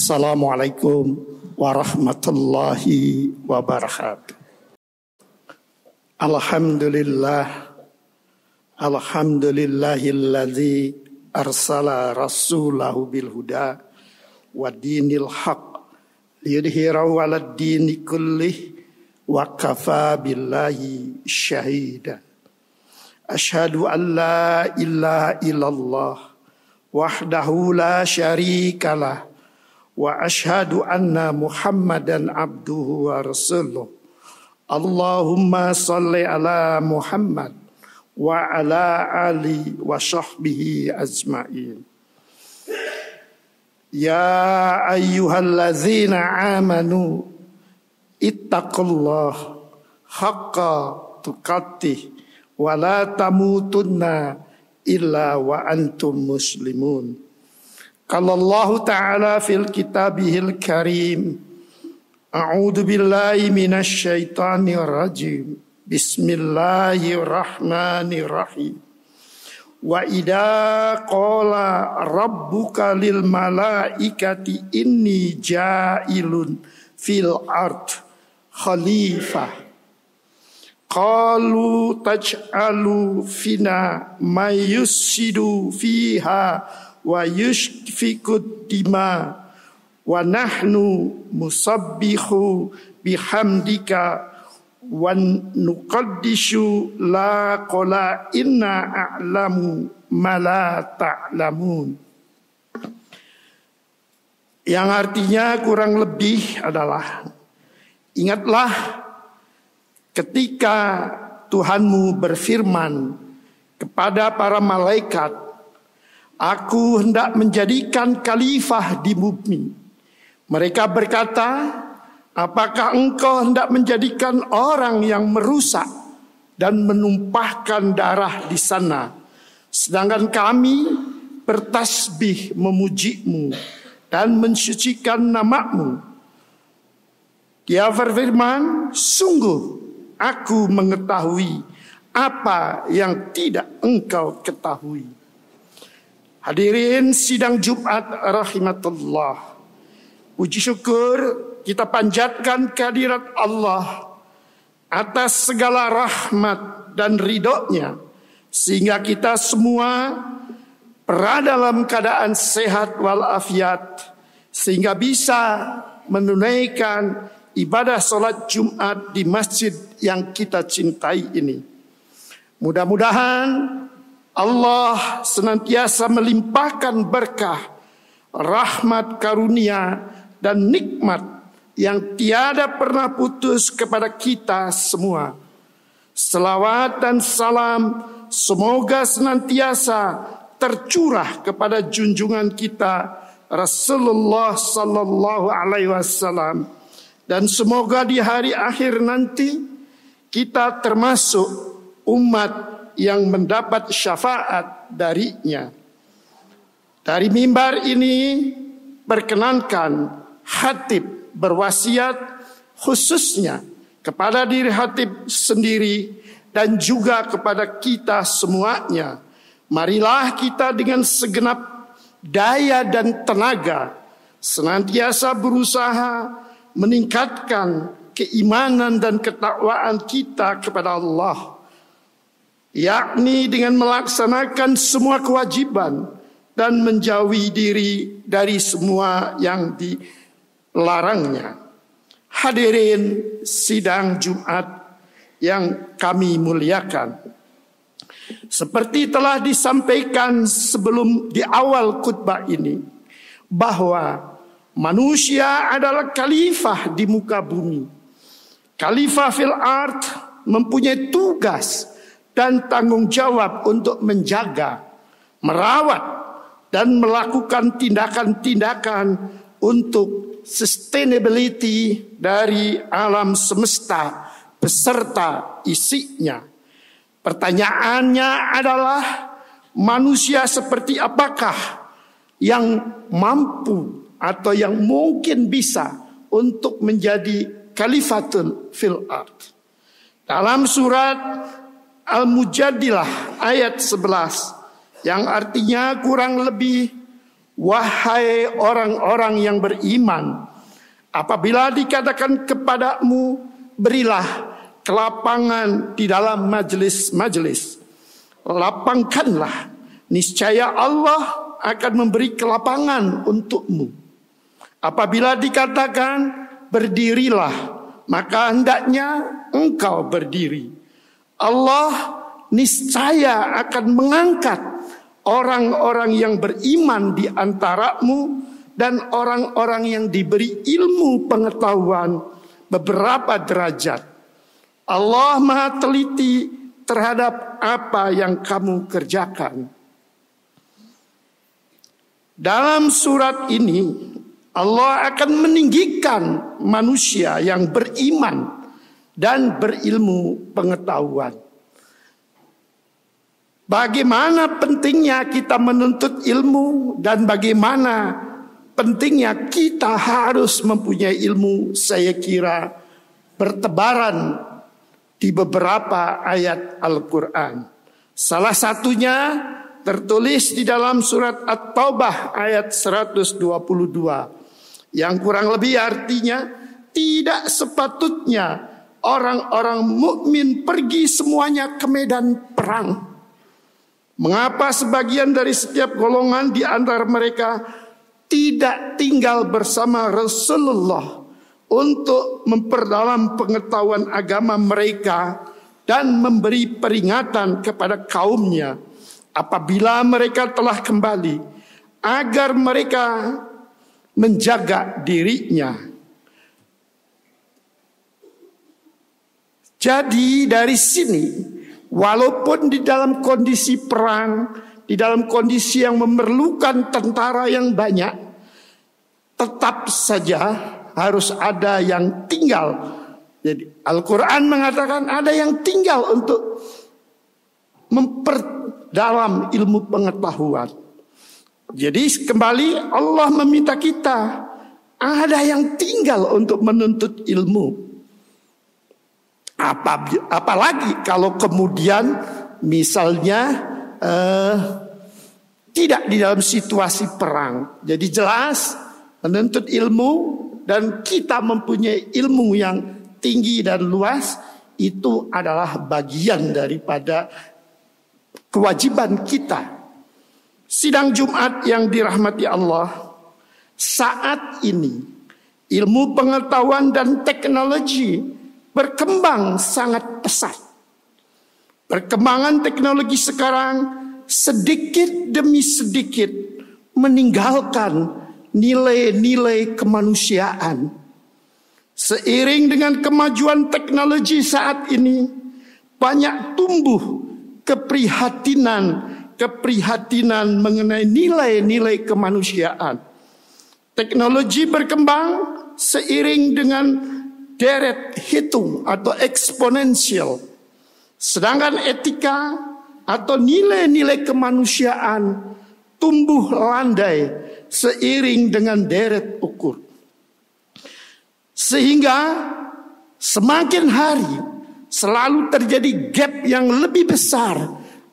Assalamualaikum warahmatullahi wabarakatuh. Alhamdulillahilladzi arsala rasulahu bil huda wa dinil haq liyudhhirahu 'alad dini kullih wa kafa billahi syahida. Asyhadu an la ilaha illallah wahdahu la syarikalah wa asyhadu anna Muhammadan abduhu wa rasuluh. Allahumma salli ala Muhammad wa ala ali wa sahbihi ajma'in. Ya ayyuhallazina amanu ittaqullah haqqa tuqatih wa la tamutunna illa wa antum muslimun. Qala Allah Ta'ala fil kitabihil karim. A'udzu billahi minasy syaithanir rajim. Bismillahirrahmanirrahim. Wa idza qala rabbuka lil malaikati inni ja'ilun fil ard khalifah. Qalu taj'alu fina may yusidu fiha wa yushfikud dima wa nahnu musabbihu bihamdika wa nuqaddishu la qala inna a'lamu ma la ta'lamun. Yang artinya kurang lebih adalah, ingatlah ketika Tuhanmu berfirman kepada para malaikat, Aku hendak menjadikan khalifah di bumi. Mereka berkata, apakah engkau hendak menjadikan orang yang merusak dan menumpahkan darah di sana, sedangkan kami bertasbih memujimu dan mensucikan namamu? Dia berfirman, sungguh aku mengetahui apa yang tidak engkau ketahui. Hadirin sidang Jumat rahimatullah. Puji syukur kita panjatkan kehadirat Allah atas segala rahmat dan ridhonya, sehingga kita semua berada dalam keadaan sehat walafiat, sehingga bisa menunaikan ibadah sholat Jumat di masjid yang kita cintai ini. Mudah-mudahan Allah senantiasa melimpahkan berkah, rahmat karunia dan nikmat yang tiada pernah putus kepada kita semua. Selawat dan salam semoga senantiasa tercurah kepada junjungan kita Rasulullah sallallahu alaihi wasallam, dan semoga di hari akhir nanti kita termasuk umat yang mendapat syafaat darinya. Dari mimbar ini perkenankan khatib berwasiat khususnya kepada diri khatib sendiri dan juga kepada kita semuanya. Marilah kita dengan segenap daya dan tenaga senantiasa berusaha meningkatkan keimanan dan ketakwaan kita kepada Allah, yakni dengan melaksanakan semua kewajiban dan menjauhi diri dari semua yang dilarangnya. Hadirin sidang Jumat yang kami muliakan, seperti telah disampaikan sebelum di awal khutbah ini, bahwa manusia adalah khalifah di muka bumi. Khalifah fil ard mempunyai tugas dan tanggung jawab untuk menjaga, merawat, dan melakukan tindakan-tindakan untuk sustainability dari alam semesta beserta isinya. Pertanyaannya adalah, manusia seperti apakah yang mampu atau yang mungkin bisa untuk menjadi khalifatul fil ard? Dalam surat Al-Mujadilah ayat 11, yang artinya kurang lebih Wahai orang-orang yang beriman, apabila dikatakan kepadamu, berilah kelapangan di dalam majelis-majelis, lapangkanlah, niscaya Allah akan memberi kelapangan untukmu. Apabila dikatakan berdirilah, maka hendaknya engkau berdiri. Allah niscaya akan mengangkat orang-orang yang beriman di antaramu dan orang-orang yang diberi ilmu pengetahuan beberapa derajat. Allah Maha teliti terhadap apa yang kamu kerjakan. Dalam surat ini Allah akan meninggikan manusia yang beriman dan berilmu pengetahuan. Bagaimana pentingnya kita menuntut ilmu dan bagaimana pentingnya kita harus mempunyai ilmu, saya kira bertebaran di beberapa ayat Al-Quran. Salah satunya tertulis di dalam surat At-Taubah ayat 122 yang kurang lebih artinya, tidak sepatutnya orang-orang mukmin pergi semuanya ke medan perang. Mengapa sebagian dari setiap golongan di antara mereka tidak tinggal bersama Rasulullah untuk memperdalam pengetahuan agama mereka dan memberi peringatan kepada kaumnya apabila mereka telah kembali, agar mereka menjaga dirinya. Jadi dari sini, walaupun di dalam kondisi perang, di dalam kondisi yang memerlukan tentara yang banyak, tetap saja harus ada yang tinggal. Jadi Al-Quran mengatakan ada yang tinggal untuk memperdalam ilmu pengetahuan. Jadi kembali Allah meminta kita, ada yang tinggal untuk menuntut ilmu. Apalagi kalau kemudian misalnya tidak di dalam situasi perang. Jadi jelas menuntut ilmu dan kita mempunyai ilmu yang tinggi dan luas, itu adalah bagian daripada kewajiban kita. Sidang Jumat yang dirahmati Allah, saat ini ilmu pengetahuan dan teknologi berkembang sangat pesat. Perkembangan teknologi sekarang sedikit demi sedikit meninggalkan nilai-nilai kemanusiaan. Seiring dengan kemajuan teknologi saat ini, banyak tumbuh keprihatinan mengenai nilai-nilai kemanusiaan. Teknologi berkembang seiring dengan deret hitung atau eksponensial. Sedangkan etika atau nilai-nilai kemanusiaan tumbuh landai seiring dengan deret ukur. Sehingga semakin hari selalu terjadi gap yang lebih besar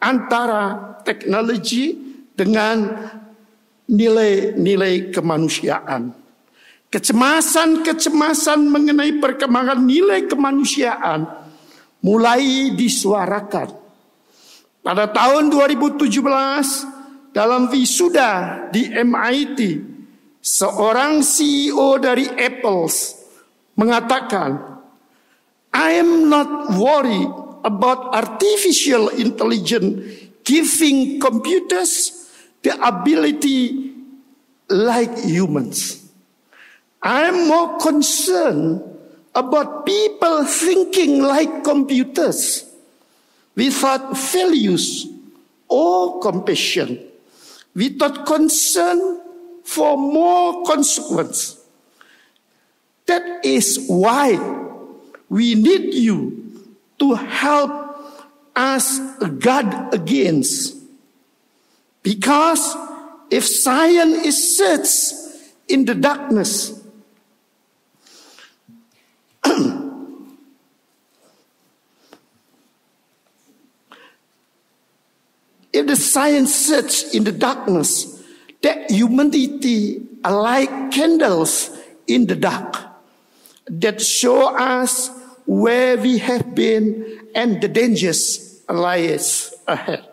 antara teknologi dengan nilai-nilai kemanusiaan. Kecemasan mengenai perkembangan nilai kemanusiaan mulai disuarakan. Pada tahun 2017 dalam wisuda di MIT, seorang CEO dari Apple mengatakan, I am not worried about artificial intelligence giving computers the ability like humans. I am more concerned about people thinking like computers without values or compassion, without concern for more consequence. That is why we need you to help us guard against. Because if science is searched in the darkness, if the science search in the darkness, that humanity are like candles in the dark that show us where we have been and the dangers lies ahead.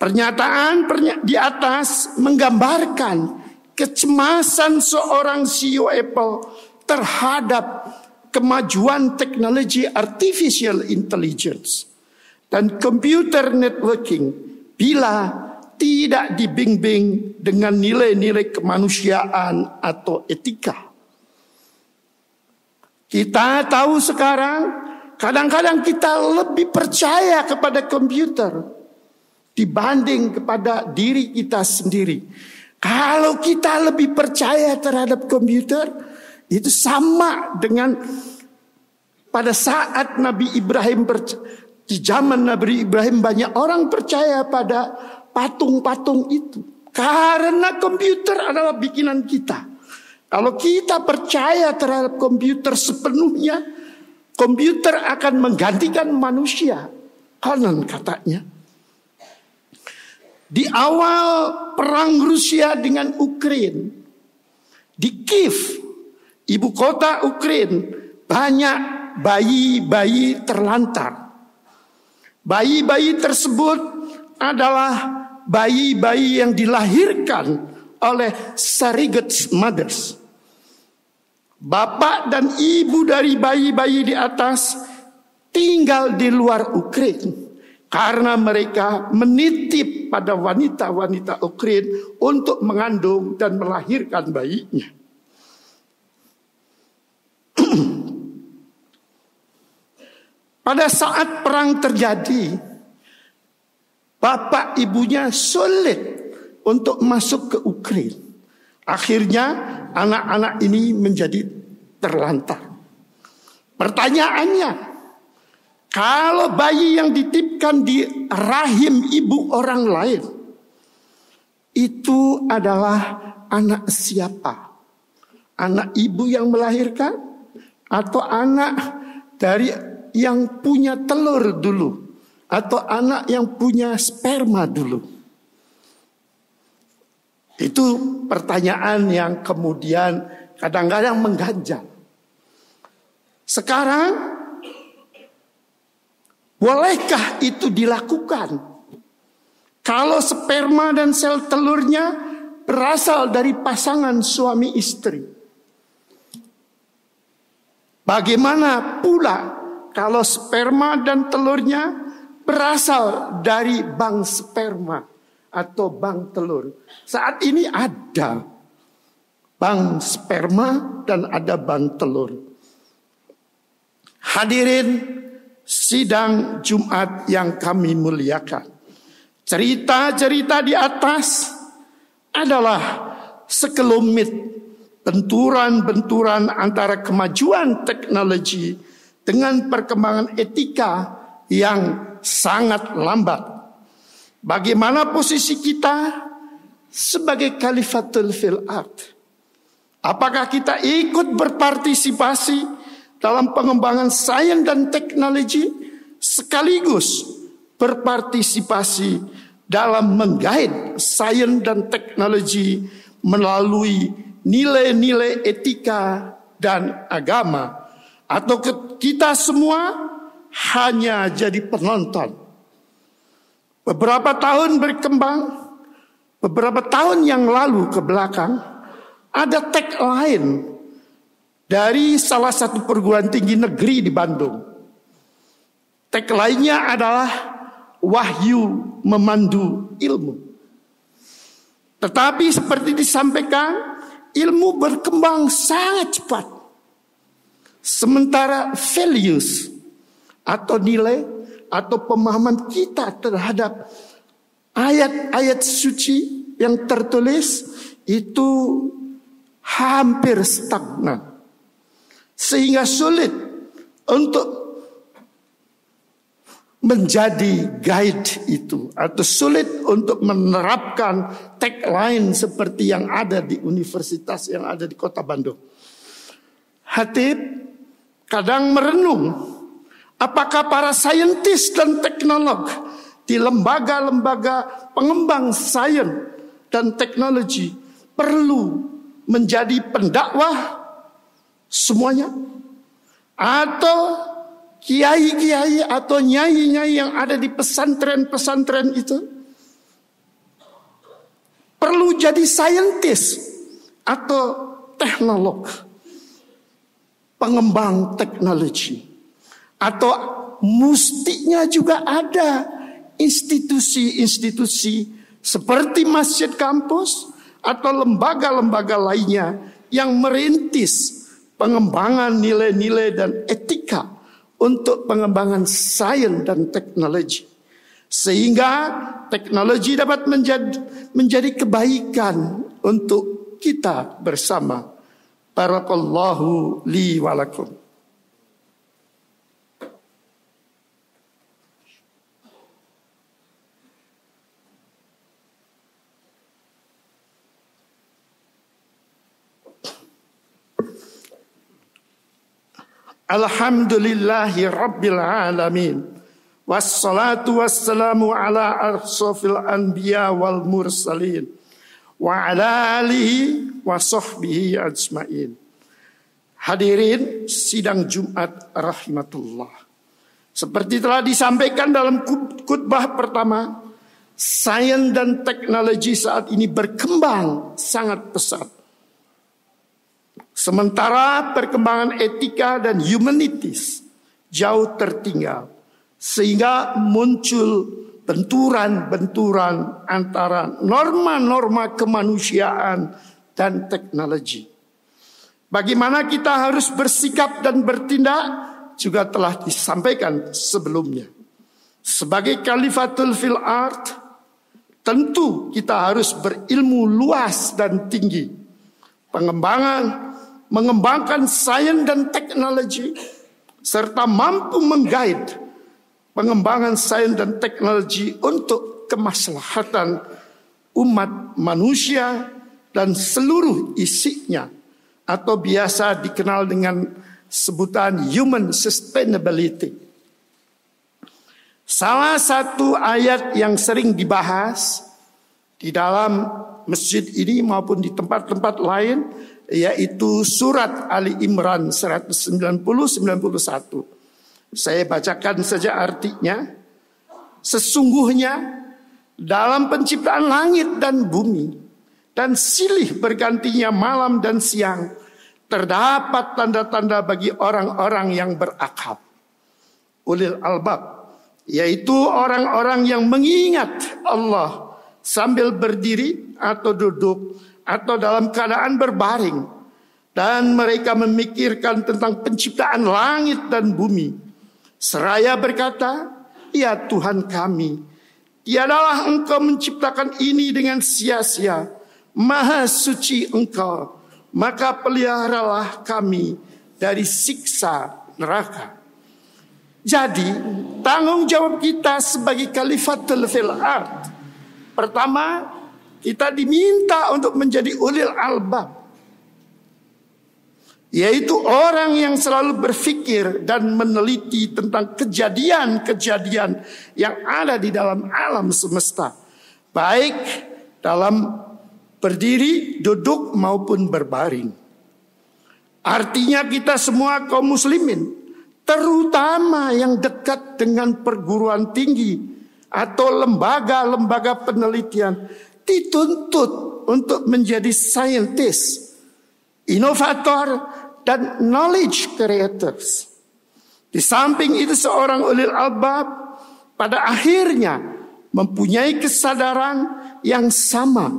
Pernyataan di atas menggambarkan kecemasan seorang CEO Apple terhadap kemajuan teknologi artificial intelligence dan computer networking bila tidak dibimbing dengan nilai-nilai kemanusiaan atau etika. Kita tahu sekarang kadang-kadang kita lebih percaya kepada komputer dibanding kepada diri kita sendiri. Kalau kita lebih percaya terhadap komputer, itu sama dengan pada saat Nabi Ibrahim, di zaman Nabi Ibrahim banyak orang percaya pada patung-patung itu. Karena komputer adalah bikinan kita. Kalau kita percaya terhadap komputer sepenuhnya, komputer akan menggantikan manusia. Konon katanya. Di awal perang Rusia dengan Ukraina, di Kiev, ibu kota Ukraina, banyak bayi-bayi terlantar. Bayi-bayi tersebut adalah bayi-bayi yang dilahirkan oleh surrogate mothers. Bapak dan ibu dari bayi-bayi di atas tinggal di luar Ukraina. Karena mereka menitip pada wanita-wanita Ukraina untuk mengandung dan melahirkan bayinya. Pada saat perang terjadi, bapak ibunya sulit untuk masuk ke Ukraina. Akhirnya anak-anak ini menjadi terlantar. Pertanyaannya, kalau bayi yang dititipkan di rahim ibu orang lain, itu adalah anak siapa? Anak ibu yang melahirkan? Atau anak dari yang punya telur dulu? Atau anak yang punya sperma dulu? Itu pertanyaan yang kemudian kadang-kadang mengganjal. Sekarang, bolehkah itu dilakukan? Kalau sperma dan sel telurnya berasal dari pasangan suami istri. Bagaimana pula kalau sperma dan telurnya berasal dari bank sperma atau bank telur? Saat ini ada bank sperma dan ada bank telur. Hadirin sidang Jumat yang kami muliakan. Cerita-cerita di atas adalah sekelumit benturan-benturan antara kemajuan teknologi dengan perkembangan etika yang sangat lambat. Bagaimana posisi kita sebagai khalifatul fil ard? Apakah kita ikut berpartisipasi dalam pengembangan sains dan teknologi sekaligus berpartisipasi dalam menggait sains dan teknologi melalui nilai-nilai etika dan agama, atau kita semua hanya jadi penonton? Beberapa tahun berkembang, beberapa tahun yang lalu ke belakang, ada tagline dari salah satu perguruan tinggi negeri di Bandung. Tagline-nya adalah wahyu memandu ilmu. Tetapi seperti disampaikan, ilmu berkembang sangat cepat. Sementara values atau nilai atau pemahaman kita terhadap ayat-ayat suci yang tertulis itu hampir stagnan. Sehingga sulit untuk menjadi guide itu, atau sulit untuk menerapkan tagline seperti yang ada di universitas yang ada di kota Bandung. Hatib kadang merenung, apakah para saintis dan teknolog di lembaga-lembaga pengembang sains dan teknologi perlu menjadi pendakwah semuanya? Atau kiai-kiai atau nyai-nyai yang ada di pesantren-pesantren itu perlu jadi saintis atau teknolog, pengembang teknologi? Atau mestinya juga ada institusi-institusi seperti masjid kampus atau lembaga-lembaga lainnya yang merintis pengembangan nilai-nilai dan etika untuk pengembangan sains dan teknologi, sehingga teknologi dapat menjadi kebaikan untuk kita bersama. Barakallahu li wa lakum. Alhamdulillahi Rabbil Alamin. Wassalatu wassalamu ala ashrafil anbiya wal mursalin. Wa ala alihi wa sahbihi ajma'in. Hadirin sidang Jumat rahimatullah. Seperti telah disampaikan dalam khutbah pertama, sains dan teknologi saat ini berkembang sangat pesat. Sementara perkembangan etika dan humanities jauh tertinggal, sehingga muncul benturan-benturan antara norma-norma kemanusiaan dan teknologi. Bagaimana kita harus bersikap dan bertindak juga telah disampaikan sebelumnya. Sebagai khalifatul fil ard, tentu kita harus berilmu luas dan tinggi. Mengembangkan sains dan teknologi, serta mampu mengguide pengembangan sains dan teknologi untuk kemaslahatan umat manusia dan seluruh isinya, atau biasa dikenal dengan sebutan human sustainability. Salah satu ayat yang sering dibahas di dalam masjid ini maupun di tempat-tempat lain, yaitu surat Ali Imran 190-91. Saya bacakan saja artinya. Sesungguhnya dalam penciptaan langit dan bumi dan silih bergantinya malam dan siang, terdapat tanda-tanda bagi orang-orang yang berakal, ulil albab, yaitu orang-orang yang mengingat Allah sambil berdiri atau duduk atau dalam keadaan berbaring, dan mereka memikirkan tentang penciptaan langit dan bumi, seraya berkata, ya Tuhan kami, tiadalah Engkau menciptakan ini dengan sia-sia, maha suci Engkau, maka peliharalah kami dari siksa neraka. Jadi tanggung jawab kita sebagai khalifatul fil ard, pertama, kita diminta untuk menjadi ulil albab, yaitu orang yang selalu berpikir dan meneliti tentang kejadian-kejadian yang ada di dalam alam semesta, baik dalam berdiri, duduk maupun berbaring. Artinya kita semua kaum muslimin, terutama yang dekat dengan perguruan tinggi atau lembaga-lembaga penelitian, dituntut untuk menjadi saintis, inovator, dan knowledge creators. Di samping itu seorang ulil albab pada akhirnya mempunyai kesadaran yang sama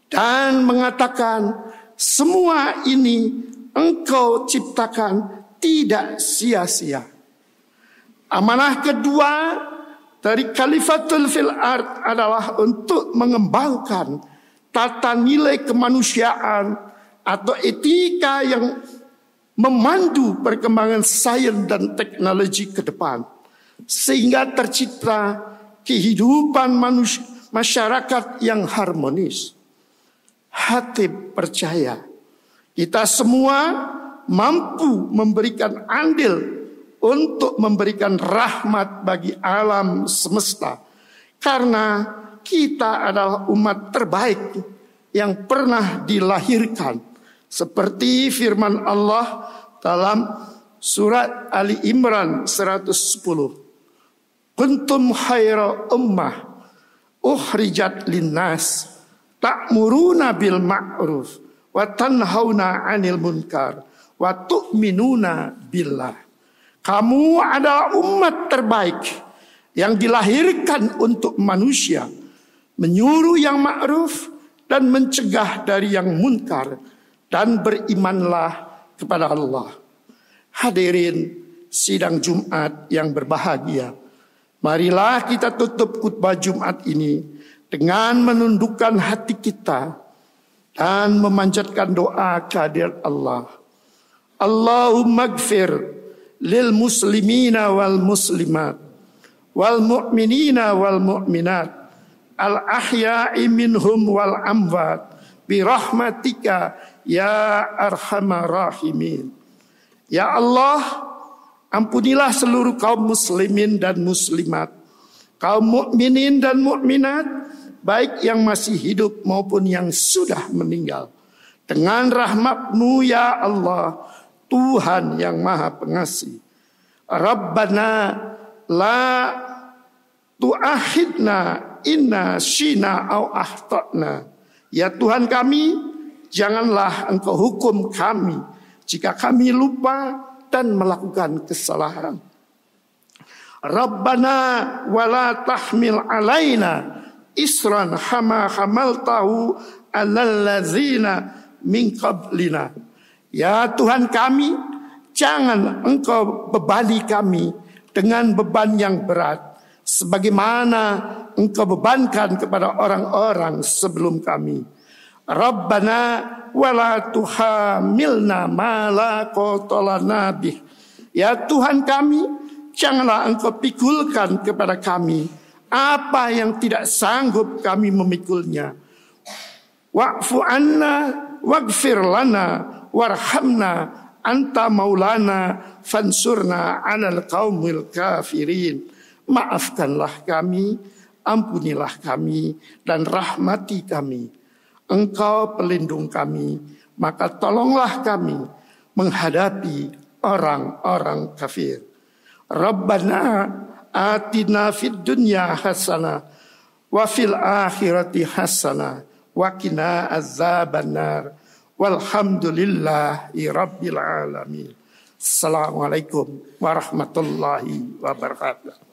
dan mengatakan semua ini Engkau ciptakan tidak sia-sia. Amanah kedua dari khalifatul fil ard adalah untuk mengembangkan tata nilai kemanusiaan atau etika yang memandu perkembangan sains dan teknologi ke depan, sehingga tercipta kehidupan masyarakat yang harmonis. Hatib percaya kita semua mampu memberikan andil untuk memberikan rahmat bagi alam semesta, karena kita adalah umat terbaik yang pernah dilahirkan. Seperti firman Allah dalam surat Ali Imran 110. Kuntum khaira ummah ukhrijat linnas ta'muruna bil ma'ruf wa tanhauna 'anil munkar wa tu'minuna billah. Kamu adalah umat terbaik yang dilahirkan untuk manusia, menyuruh yang ma'ruf dan mencegah dari yang munkar, dan berimanlah kepada Allah. Hadirin sidang Jumat yang berbahagia, marilah kita tutup khutbah Jumat ini dengan menundukkan hati kita dan memanjatkan doa kehadirat Allah. Allahumma gfir lil muslimina wal muslimat wal mu'minina wal mu'minat al ahya'i minhum wal amwat bi rahmatika ya arhamar rahimin. Ya Allah, ampunilah seluruh kaum muslimin dan muslimat, kaum mukminin dan mukminat, baik yang masih hidup maupun yang sudah meninggal. Dengan rahmat-Mu ya Allah, Tuhan yang Maha Pengasih. Rabbana la tu'akhidna inna syina au akhtana. Ya Tuhan kami, janganlah Engkau hukum kami jika kami lupa dan melakukan kesalahan. Rabbana wala tahmil alaina isran hama hamaltahu alal ladzina min qablina. Ya Tuhan kami, jangan Engkau bebani kami dengan beban yang berat sebagaimana Engkau bebankan kepada orang-orang sebelum kami. Rabbana wala tuhamilna ma la quwwata lana bih. Ya Tuhan kami, janganlah Engkau pikulkan kepada kami apa yang tidak sanggup kami memikulnya. Wa'fu anna waghfir lana warhamna anta maulana fansurna 'alal qaumil kafirin. Maafkanlah kami, ampunilah kami, dan rahmati kami. Engkau pelindung kami, maka tolonglah kami menghadapi orang-orang kafir. Rabbana atina fid dunya hasanah wa fil akhirati hasanah wa qina azabannar. Walhamdulillahi rabbil alamin. Assalamualaikum warahmatullahi wabarakatuh.